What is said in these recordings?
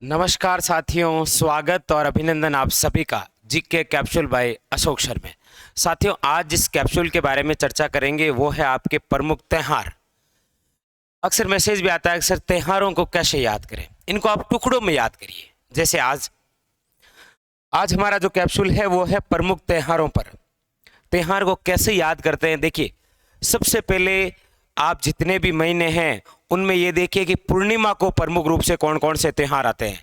नमस्कार साथियों, स्वागत और अभिनंदन आप सभी का GK capsule by Ashok Sharma में। साथियों, आज जिस कैप्सूल के बारे में चर्चा करेंगे वो है आपके प्रमुख त्योहार। अक्सर मैसेज भी आता है, अक्सर त्योहारों को कैसे याद करें, इनको आप टुकड़ों में याद करिए। जैसे आज हमारा जो कैप्सूल है वो है प्रमुख त्योहारों पर। त्योहार को कैसे याद करते हैं, देखिए सबसे पहले आप जितने भी महीने हैं उनमें ये देखिए कि पूर्णिमा को प्रमुख रूप से कौन कौन से त्योहार आते हैं,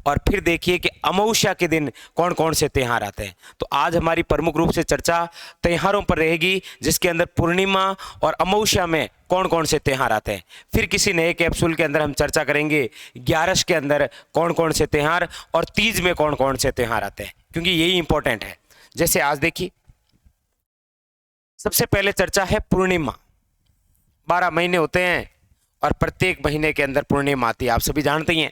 और फिर देखिए कि अमावस्या के दिन कौन कौन से त्योहार आते हैं। तो आज हमारी प्रमुख रूप से चर्चा त्योहारों पर रहेगी, जिसके अंदर पूर्णिमा और अमावस्या में कौन कौन से त्योहार आते हैं। फिर किसी नए कैप्सूल के अंदर हम चर्चा करेंगे 11 के अंदर कौन कौन से त्योहार और तीज में कौन कौन से त्योहार आते हैं, क्योंकि यही इंपॉर्टेंट है। जैसे आज देखिए सबसे पहले चर्चा है पूर्णिमा। 12 महीने होते हैं और प्रत्येक महीने के अंदर पूर्णिमा आती है, आप सभी जानते ही हैं।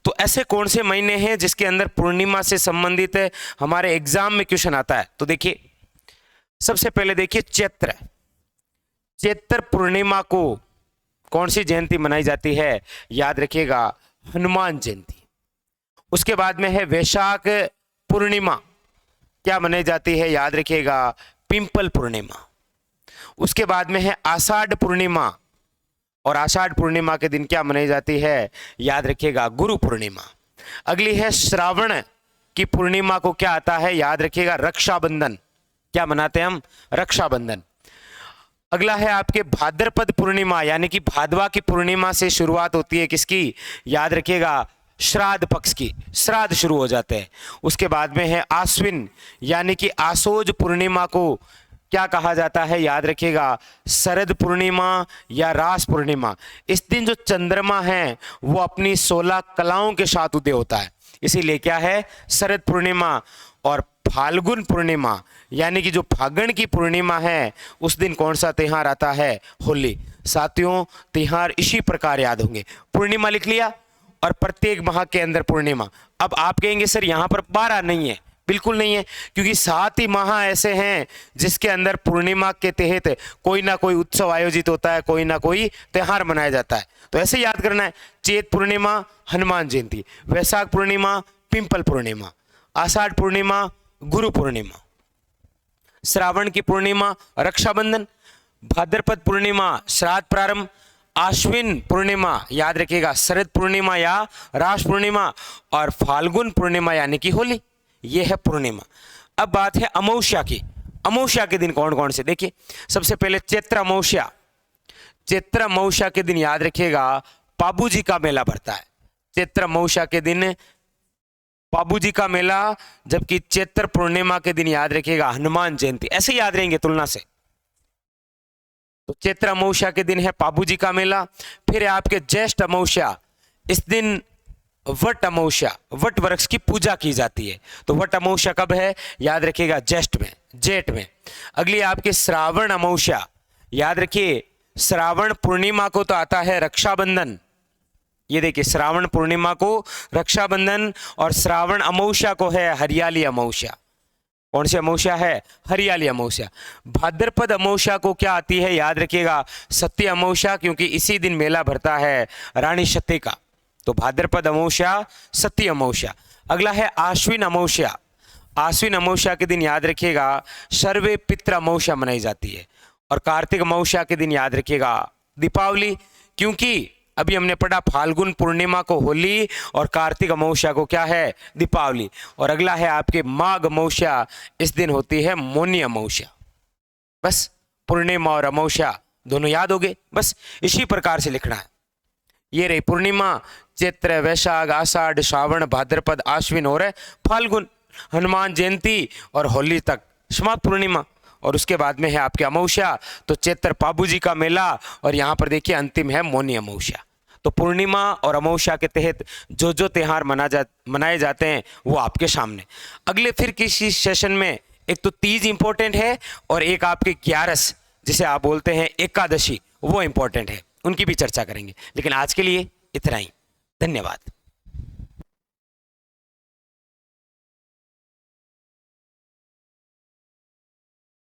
तो ऐसे कौन से महीने हैं जिसके अंदर पूर्णिमा से संबंधित हमारे एग्जाम में क्वेश्चन आता है। तो देखिए सबसे पहले देखिए चैत्र पूर्णिमा को कौन सी जयंती मनाई जाती है, याद रखिएगा हनुमान जयंती। उसके बाद में है वैशाख पूर्णिमा, क्या मनाई जाती है, याद रखिएगा पिंपल पूर्णिमा। उसके बाद में है आषाढ़ पूर्णिमा, और आषाढ़ पूर्णिमा के दिन क्या मनाई जाती है, याद रखिएगा गुरु पूर्णिमा। अगली है श्रावण की पूर्णिमा को क्या आता है, याद रखिएगा रक्षाबंधन। क्या मनाते हैं हम, रक्षाबंधन। अगला है आपके भाद्रपद पूर्णिमा, यानी कि भादवा की पूर्णिमा से शुरुआत होती है किसकी, याद रखिएगा श्राद्ध पक्ष की, श्राद्ध शुरू हो जाते हैं। उसके बाद में है आश्विन, यानी कि आसोज पूर्णिमा को क्या कहा जाता है, याद रखिएगा शरद पूर्णिमा या रास पूर्णिमा। इस दिन जो चंद्रमा है वो अपनी 16 कलाओं के साथ उदय होता है, इसीलिए क्या है शरद पूर्णिमा। और फाल्गुन पूर्णिमा, यानी कि जो फागण की पूर्णिमा है उस दिन कौन सा त्योहार आता है, होली। साथियों त्योहार इसी प्रकार याद होंगे। पूर्णिमा लिख लिया और प्रत्येक माह के अंदर पूर्णिमा। अब आप कहेंगे सर यहाँ पर 12 नहीं है, बिल्कुल नहीं है, क्योंकि 7 ही माह ऐसे हैं जिसके अंदर पूर्णिमा के तहत कोई ना कोई उत्सव आयोजित होता है, कोई ना कोई त्योहार मनाया जाता है। तो ऐसे याद करना है, चैत पूर्णिमा हनुमान जयंती, वैशाख पूर्णिमा पिंपल पूर्णिमा, आषाढ़ पूर्णिमा गुरु पूर्णिमा, श्रावण की पूर्णिमा रक्षाबंधन, भाद्रपद पूर्णिमा श्राद्ध प्रारंभ, आश्विन पूर्णिमा याद रखिएगा शरद पूर्णिमा या रास पूर्णिमा, और फाल्गुन पूर्णिमा यानी कि होली। यह है पूर्णिमा। अब बात है अमावस्या की। अमावस्या के दिन कौन कौन से, देखिए सबसे पहले चैत्र अमावस्या। चैत्र अमावस्या के दिन याद रखिएगा पाबू जी का मेला भरता है। चैत्र अमावस्या के दिन पाबू जी का मेला, जबकि चैत्र पूर्णिमा के दिन याद रखिएगा हनुमान जयंती। ऐसे याद रहेंगे तुलना से। तो चैत्र अमावस्या के दिन है पाबू जी का मेला। फिर है आपके ज्येष्ठ अमावस्या, इस दिन वट अमावस्या, वट वृक्ष की पूजा की जाती है। तो वट अमावस्या कब है, याद रखिएगा जेठ में। अगली आपके श्रावण अमावस्या, याद रखिए श्रावण पूर्णिमा को तो आता है रक्षाबंधन। ये देखिए श्रावण पूर्णिमा को रक्षाबंधन, और श्रावण अमावस्या को है हरियाली अमावस्या। कौन सी अमावस्या है, हरियाली अमावस्या। भाद्रपद अमावस्या को क्या आती है, याद रखिएगा सत्य अमावस्या, क्योंकि इसी दिन मेला भरता है रानी सत्य का। तो भाद्रपद अमावस्या सत्य अमावस्या। अगला है आश्विन अमावस्या। आश्विन अमावस्या के दिन याद रखिएगा सर्वे पितृ अमावस्या मनाई जाती है। और कार्तिक अमावस्या के दिन याद रखिएगा दीपावली, क्योंकि अभी हमने पढ़ा फाल्गुन पूर्णिमा को होली और कार्तिक अमावस्या को क्या है, दीपावली। और अगला है आपके माघ अमावस्या, इस दिन होती है मौनी अमावस्या। बस पूर्णिमा और अमावस्या दोनों याद हो गए, बस इसी प्रकार से लिखना है। ये रही पूर्णिमा, चैत्र वैशाख आषाढ़ श्रावण भाद्रपद आश्विन और फाल्गुन, हनुमान जयंती और होली तक समाप्त पूर्णिमा। और उसके बाद में है आपके अमावस्या, तो चैत्र पाबू जी का मेला, और यहाँ पर देखिए अंतिम है मौनी अमावस्या। तो पूर्णिमा और अमावस्या के तहत जो जो त्योहार मनाए जाते हैं वो आपके सामने। अगले फिर किसी सेशन में एक तो तीज इंपॉर्टेंट है, और एक आपके 11 जिसे आप बोलते हैं एकादशी, वो इंपॉर्टेंट है, उनकी भी चर्चा करेंगे। लेकिन आज के लिए इतना ही, धन्यवाद।